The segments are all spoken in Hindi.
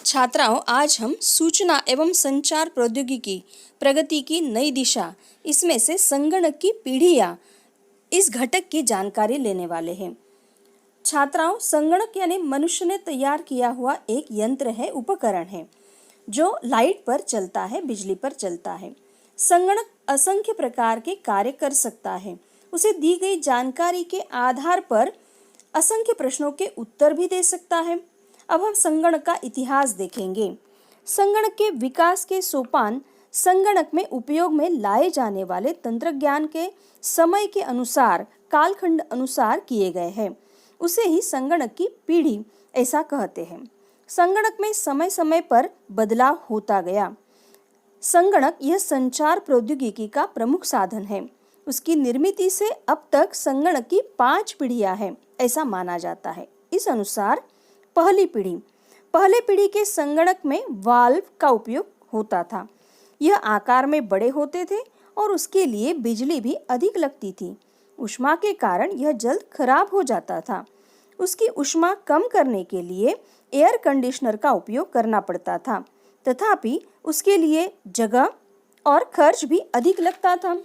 छात्राओं, आज हम सूचना एवं संचार प्रौद्योगिकी प्रगति की नई दिशा इसमें से संगणक की पीढ़ियाँ इस घटक की जानकारी लेने वाले हैं। छात्राओं, संगणक यानी मनुष्य ने तैयार किया हुआ एक यंत्र है, उपकरण है जो लाइट पर चलता है, बिजली पर चलता है। संगणक असंख्य प्रकार के कार्य कर सकता है। उसे दी गई जानकारी के आधार पर असंख्य प्रश्नों के उत्तर भी दे सकता है। अब हम संगणक का इतिहास देखेंगे। संगणक के विकास के सोपान संगणक में उपयोग में लाए जाने वाले तंत्रज्ञान के समय के अनुसार, कालखंड अनुसार किए गए हैं। उसे ही संगणक की पीढ़ी ऐसा कहते हैं। संगणक में समय समय पर बदलाव होता गया। संगणक यह संचार प्रौद्योगिकी का प्रमुख साधन है। उसकी निर्मिति से अब तक संगणक की 5 पीढ़ियां हैं, ऐसा माना जाता है। इस अनुसार पहले पीढ़ी के संगणक में वाल्व का उपयोग होता था। यह आकार में बड़े होते थे और उसके लिए बिजली भी अधिक लगती थी। ऊष्मा के कारण यह जल्द खराब हो जाता था। उसकी ऊष्मा कम करने के लिए एयर कंडीशनर का उपयोग करना पड़ता था, तथापि उसके लिए जगह और खर्च भी अधिक लगता था।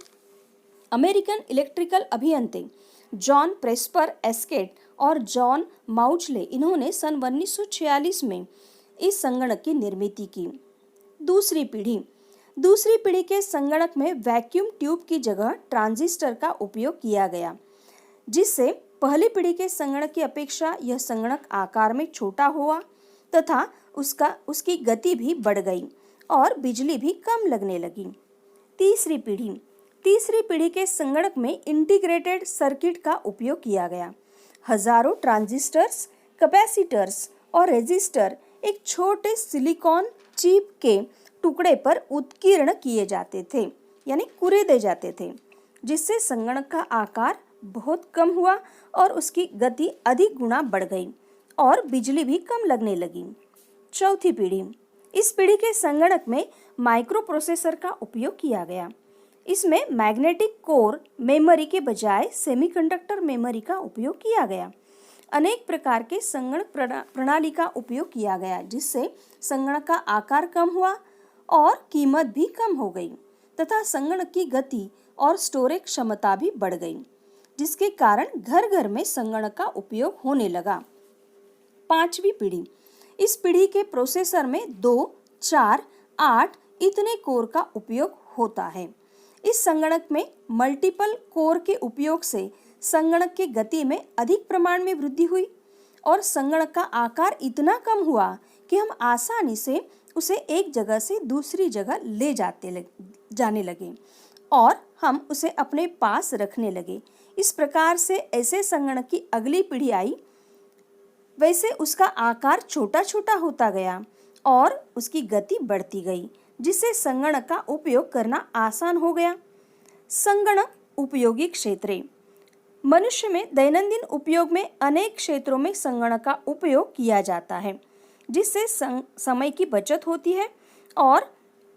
अमेरिकन इलेक्ट्रिकल अभियंता जॉन प्रेस्पर एस्केट और जॉन माउचले, इन्होंने सन 1946 में इस संगणक की निर्मिति की। दूसरी पीढ़ी के संगणक में वैक्यूम ट्यूब की जगह ट्रांजिस्टर का उपयोग किया गया, जिससे पहली पीढ़ी के संगणक की अपेक्षा यह संगणक आकार में छोटा हुआ तथा उसकी गति भी बढ़ गई और बिजली भी कम लगने लगी। तीसरी पीढ़ी के संगणक में इंटीग्रेटेड सर्किट का उपयोग किया गया। हजारों ट्रांजिस्टर्स, कैपेसिटर्स और रेजिस्टर एक छोटे सिलिकॉन चिप के टुकड़े पर उत्कीर्ण किए जाते थे, यानी कुरेदे जाते थे, जिससे संगणक का आकार बहुत कम हुआ और उसकी गति अधिक गुना बढ़ गई और बिजली भी कम लगने लगी। चौथी पीढ़ी, इस पीढ़ी के संगणक में माइक्रो प्रोसेसर का उपयोग किया गया। इसमें मैग्नेटिक कोर मेमोरी के बजाय सेमीकंडक्टर मेमोरी का उपयोग किया गया। अनेक प्रकार के संगणक प्रणाली का उपयोग किया गया, जिससे संगणक का आकार कम हुआ और कीमत भी कम हो गई तथा संगणक की गति और स्टोरेज क्षमता भी बढ़ गई, जिसके कारण घर घर में संगणक का उपयोग होने लगा। पांचवी पीढ़ी, इस पीढ़ी के प्रोसेसर में 2, 4, 8 इतने कोर का उपयोग होता है। इस संगणक में मल्टीपल कोर के उपयोग से संगणक की गति में अधिक प्रमाण में वृद्धि हुई और संगणक का आकार इतना कम हुआ कि हम आसानी से उसे एक जगह से दूसरी जगह जाने लगे और हम उसे अपने पास रखने लगे। इस प्रकार से ऐसे संगणक की अगली पीढ़ी आई, वैसे उसका आकार छोटा छोटा होता गया और उसकी गति बढ़ती गई, जिससे संगणक का उपयोग करना आसान हो गया। संगणक उपयोगी क्षेत्र, मनुष्य में दैनंदिन उपयोग में अनेक क्षेत्रों में संगणक का उपयोग किया जाता है, जिससे समय की बचत होती है और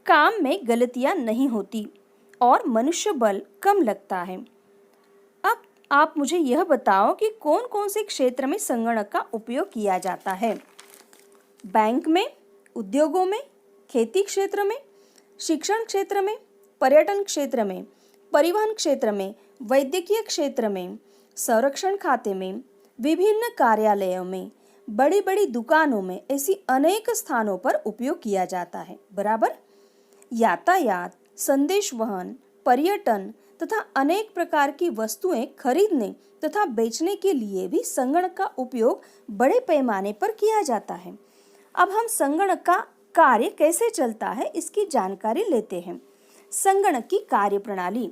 काम में गलतियां नहीं होती और मनुष्य बल कम लगता है। अब आप मुझे यह बताओ कि कौन कौन से क्षेत्र में संगणक का उपयोग किया जाता है। बैंक में, उद्योगों में, खेती क्षेत्र में, शिक्षण क्षेत्र में, पर्यटन क्षेत्र में, परिवहन क्षेत्र में, वैद्यकीय क्षेत्र में, संरक्षण खाते में, विभिन्न कार्यालयों में, बड़ी बड़ी दुकानों में, ऐसी अनेक स्थानों पर उपयोग किया जाता है। बराबर। यातायात, संदेश वहन, पर्यटन तथा अनेक प्रकार की वस्तुएं खरीदने तथा बेचने के लिए भी संगणक का उपयोग बड़े पैमाने पर किया जाता है। अब हम संगणक का कार्य कैसे चलता है, इसकी जानकारी लेते हैं। संगणक की कार्य प्रणाली,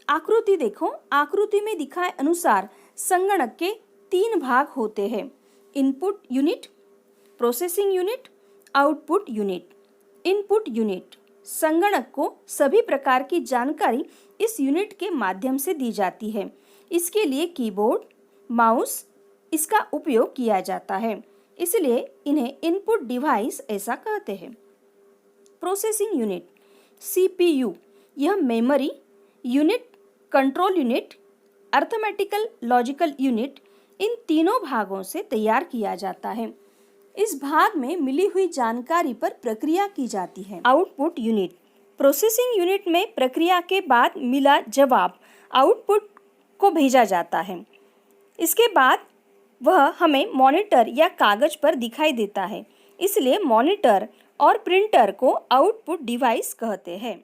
आकृति देखो। आकृति में दिखाए अनुसार संगणक के 3 भाग होते हैं: input unit, processing unit, output unit. Input unit, संगणक को सभी प्रकार की जानकारी इस यूनिट के माध्यम से दी जाती है। इसके लिए कीबोर्ड, माउस इसका उपयोग किया जाता है, इसलिए इन्हें इनपुट डिवाइस ऐसा कहते हैं। प्रोसेसिंग यूनिट, सीपीयू, यह memory unit, control unit, arithmetical logical unit, इन तीनों भागों से तैयार किया जाता है। इस भाग में मिली हुई जानकारी पर प्रक्रिया की जाती है। आउटपुट यूनिट, प्रोसेसिंग यूनिट में प्रक्रिया के बाद मिला जवाब आउटपुट को भेजा जाता है। इसके बाद वह हमें मॉनिटर या कागज पर दिखाई देता है, इसलिए मॉनिटर और प्रिंटर को आउटपुट डिवाइस कहते हैं।